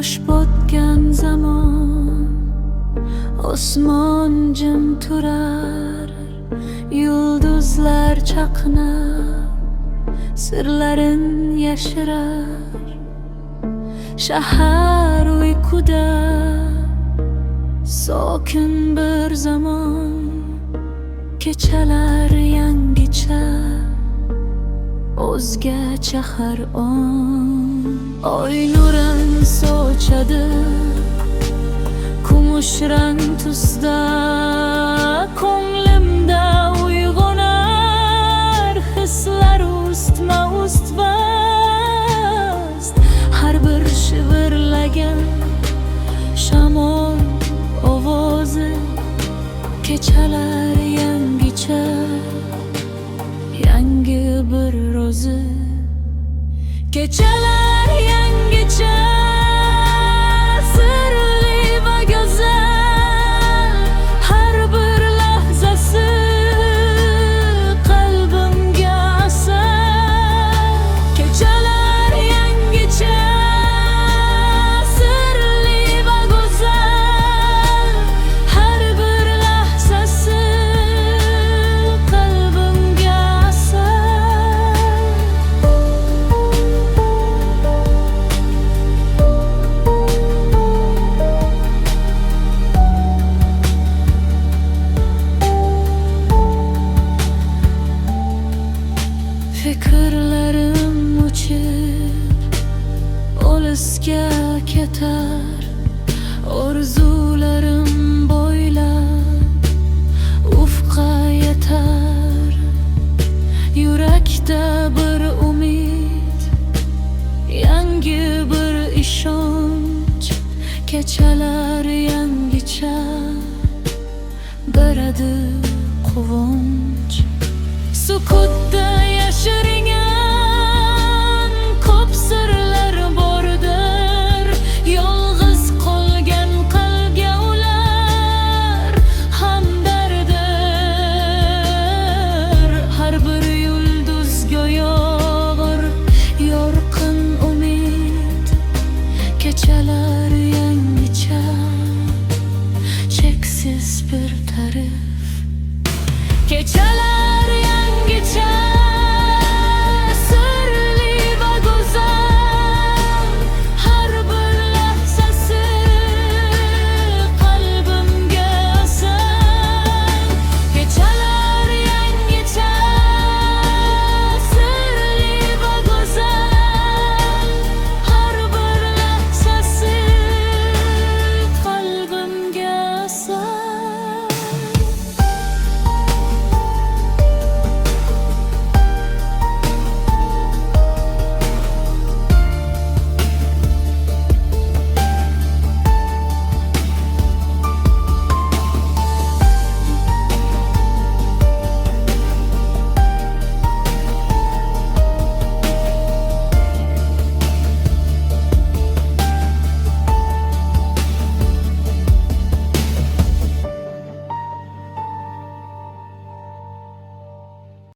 Quyosh botgan zamon osmon jim turar, yulduzlar chaqnab sirlarin yashirar. Shahar uyquda sokin bir zamon, kechalar yangicha o'zgacha har on. Oy nurin sochadi kumush rang tusda, ko'nglimda uyg'onar hislar ustma ust vast. Har bir shivirlagan shamol ovozi, kechalar yangicha, yangi bir ro'zi. Kechalar yangicha, sirli va go'zal, har bir lahzasi qalbimga asal. Kechalar yangicha, sirli va go'zal, har bir lahzasi qalbimga asal. Fikrlarim uchib olisga ketar, orzularim bo'ylab ufqqa yetar. Yurakda bir umid, yangi bir ishonch. Kechalar yangicha beradi quvonch. Sukutda yashiringan